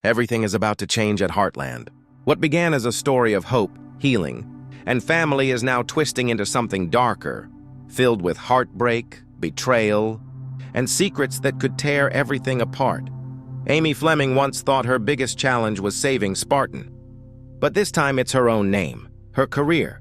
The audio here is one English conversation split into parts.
Everything is about to change at Heartland. What began as a story of hope, healing, and family is now twisting into something darker, filled with heartbreak, betrayal, and secrets that could tear everything apart. Amy Fleming once thought her biggest challenge was saving Spartan. But this time it's her own name, her career,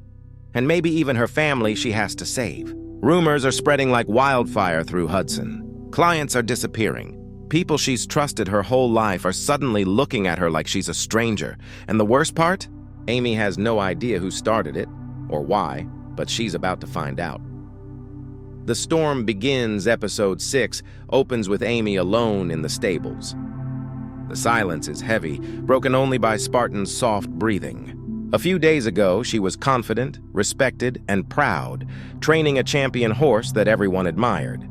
and maybe even her family she has to save. Rumors are spreading like wildfire through Hudson. Clients are disappearing. People she's trusted her whole life are suddenly looking at her like she's a stranger. And the worst part? Amy has no idea who started it or why, but she's about to find out. The Storm Begins episode 6 opens with Amy alone in the stables. The silence is heavy, broken only by Spartan's soft breathing. A few days ago, she was confident, respected, and proud, training a champion horse that everyone admired.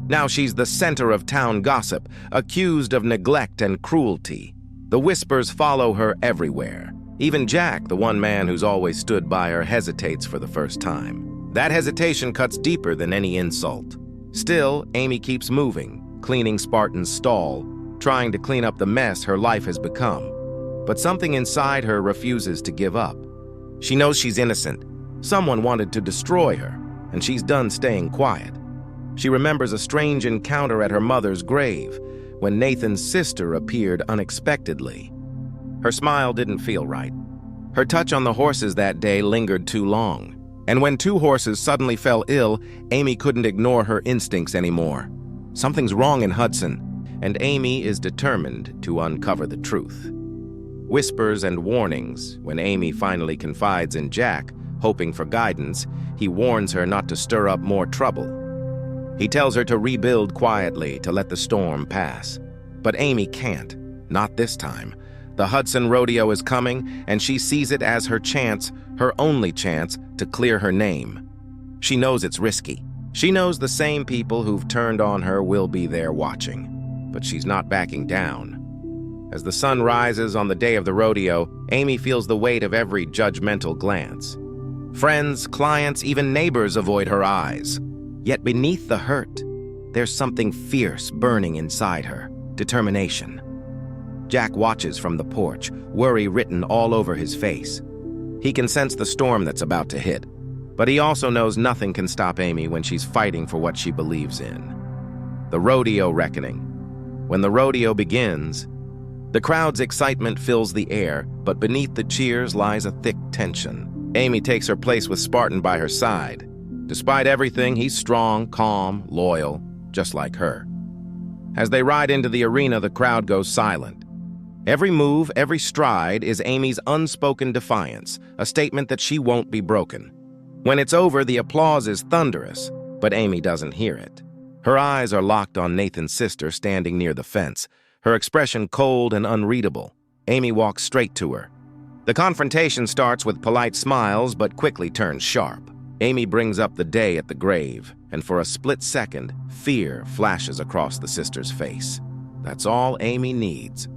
Now she's the center of town gossip, accused of neglect and cruelty. The whispers follow her everywhere. Even Jack, the one man who's always stood by her, hesitates for the first time. That hesitation cuts deeper than any insult. Still, Amy keeps moving, cleaning Spartan's stall, trying to clean up the mess her life has become. But something inside her refuses to give up. She knows she's innocent. Someone wanted to destroy her, and she's done staying quiet. She remembers a strange encounter at her mother's grave when Nathan's sister appeared unexpectedly. Her smile didn't feel right. Her touch on the horses that day lingered too long. And when 2 horses suddenly fell ill, Amy couldn't ignore her instincts anymore. Something's wrong in Hudson, and Amy is determined to uncover the truth. Whispers and warnings. When Amy finally confides in Jack, hoping for guidance, he warns her not to stir up more trouble. He tells her to rebuild quietly, to let the storm pass. But Amy can't. Not this time. The Hudson rodeo is coming, and she sees it as her chance, her only chance, to clear her name. She knows it's risky. She knows the same people who've turned on her will be there watching. But she's not backing down. As the sun rises on the day of the rodeo, Amy feels the weight of every judgmental glance. Friends, clients, even neighbors avoid her eyes. Yet beneath the hurt, there's something fierce burning inside her, determination. Jack watches from the porch, worry written all over his face. He can sense the storm that's about to hit, but he also knows nothing can stop Amy when she's fighting for what she believes in. The rodeo reckoning. When the rodeo begins, the crowd's excitement fills the air, but beneath the cheers lies a thick tension. Amy takes her place with Spartan by her side. Despite everything, he's strong, calm, loyal, just like her. As they ride into the arena, the crowd goes silent. Every move, every stride is Amy's unspoken defiance, a statement that she won't be broken. When it's over, the applause is thunderous, but Amy doesn't hear it. Her eyes are locked on Nathan's sister standing near the fence, her expression cold and unreadable. Amy walks straight to her. The confrontation starts with polite smiles, but quickly turns sharp. Amy brings up the day at the grave, and for a split second, fear flashes across the sister's face. That's all Amy needs.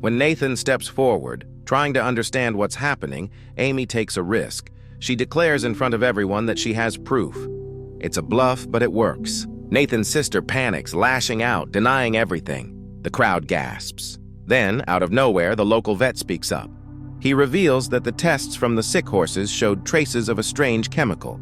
When Nathan steps forward, trying to understand what's happening, Amy takes a risk. She declares in front of everyone that she has proof. It's a bluff, but it works. Nathan's sister panics, lashing out, denying everything. The crowd gasps. Then, out of nowhere, the local vet speaks up. He reveals that the tests from the sick horses showed traces of a strange chemical,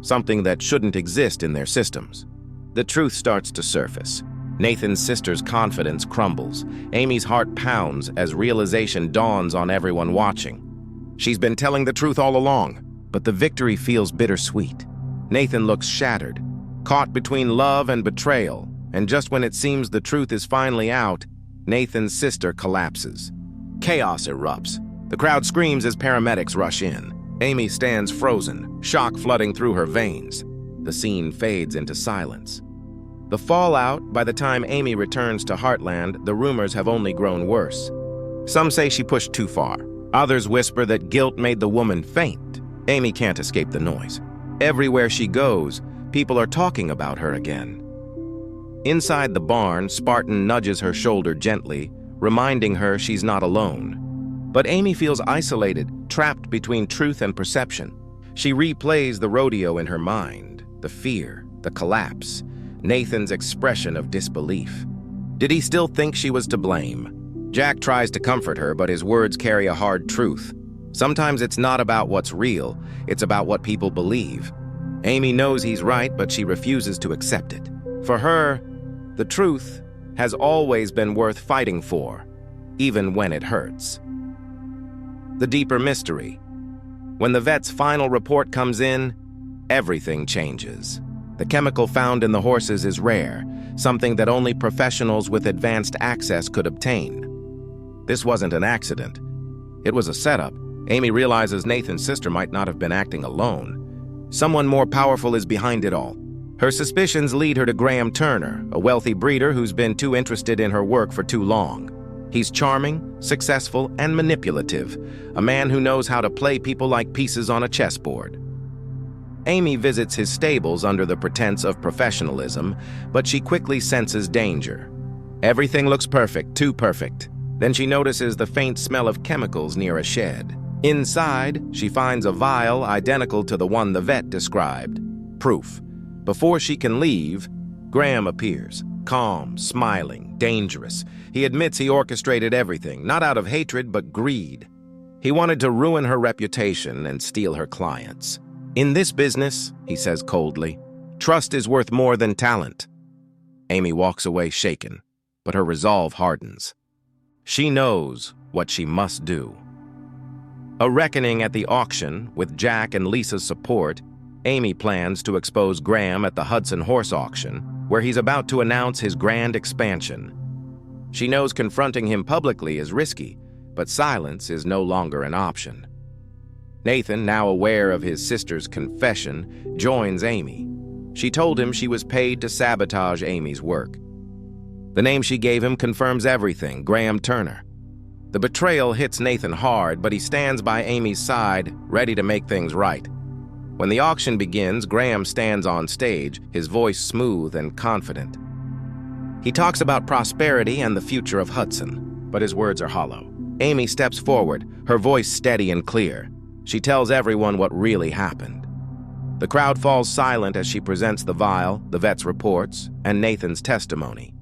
something that shouldn't exist in their systems. The truth starts to surface. Nathan's sister's confidence crumbles. Amy's heart pounds as realization dawns on everyone watching. She's been telling the truth all along, but the victory feels bittersweet. Nathan looks shattered, caught between love and betrayal, and just when it seems the truth is finally out, Nathan's sister collapses. Chaos erupts. The crowd screams as paramedics rush in. Amy stands frozen, shock flooding through her veins. The scene fades into silence. The fallout, by the time Amy returns to Heartland, the rumors have only grown worse. Some say she pushed too far. Others whisper that guilt made the woman faint. Amy can't escape the noise. Everywhere she goes, people are talking about her again. Inside the barn, Spartan nudges her shoulder gently, reminding her she's not alone. But Amy feels isolated, trapped between truth and perception. She replays the rodeo in her mind, the fear, the collapse, Nathan's expression of disbelief. Did he still think she was to blame? Jack tries to comfort her, but his words carry a hard truth. Sometimes it's not about what's real, it's about what people believe. Amy knows he's right, but she refuses to accept it. For her, the truth has always been worth fighting for, even when it hurts. The deeper mystery. When the vet's final report comes in, everything changes. The chemical found in the horses is rare, something that only professionals with advanced access could obtain. This wasn't an accident. It was a setup. Amy realizes Nathan's sister might not have been acting alone. Someone more powerful is behind it all. Her suspicions lead her to Graham Turner, a wealthy breeder who's been too interested in her work for too long. He's charming, successful, and manipulative, a man who knows how to play people like pieces on a chessboard. Amy visits his stables under the pretense of professionalism, but she quickly senses danger. Everything looks perfect, too perfect. Then she notices the faint smell of chemicals near a shed. Inside, she finds a vial identical to the one the vet described. Proof. Before she can leave, Graham appears, calm, smiling, dangerous. He admits he orchestrated everything, not out of hatred, but greed. He wanted to ruin her reputation and steal her clients. In this business, he says coldly, trust is worth more than talent. Amy walks away shaken, but her resolve hardens. She knows what she must do. A reckoning at the auction, with Jack and Lisa's support, Amy plans to expose Graham at the Hudson horse auction, where he's about to announce his grand expansion. She knows confronting him publicly is risky, but silence is no longer an option. Nathan, now aware of his sister's confession, joins Amy. She told him she was paid to sabotage Amy's work. The name she gave him confirms everything, Graham Turner. The betrayal hits Nathan hard, but he stands by Amy's side, ready to make things right. When the auction begins, Graham stands on stage, his voice smooth and confident. He talks about prosperity and the future of Hudson, but his words are hollow. Amy steps forward, her voice steady and clear. She tells everyone what really happened. The crowd falls silent as she presents the vial, the vet's reports, and Nathan's testimony.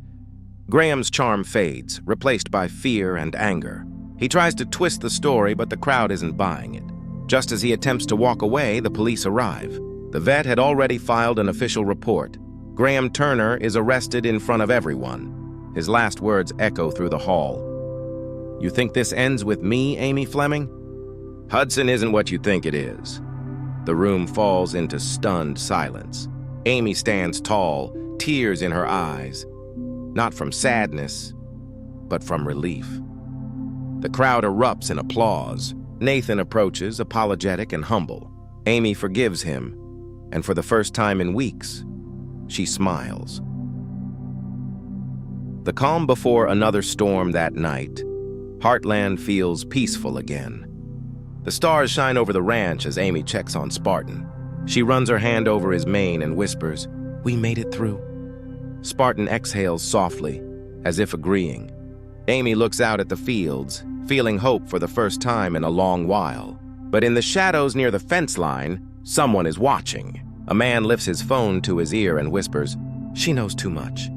Graham's charm fades, replaced by fear and anger. He tries to twist the story, but the crowd isn't buying it. Just as he attempts to walk away, the police arrive. The vet had already filed an official report. Graham Turner is arrested in front of everyone. His last words echo through the hall. You think this ends with me, Amy Fleming? Hudson isn't what you think it is. The room falls into stunned silence. Amy stands tall, tears in her eyes. Not from sadness, but from relief. The crowd erupts in applause. Nathan approaches, apologetic and humble. Amy forgives him, and for the first time in weeks, she smiles. The calm before another storm that night, Heartland feels peaceful again. The stars shine over the ranch as Amy checks on Spartan. She runs her hand over his mane and whispers, "We made it through." Spartan exhales softly, as if agreeing. Amy looks out at the fields, feeling hope for the first time in a long while. But in the shadows near the fence line, someone is watching. A man lifts his phone to his ear and whispers, "She knows too much."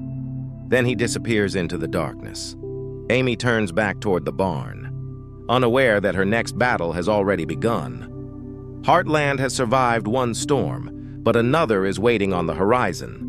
Then he disappears into the darkness. Amy turns back toward the barn, unaware that her next battle has already begun. Heartland has survived one storm, but another is waiting on the horizon.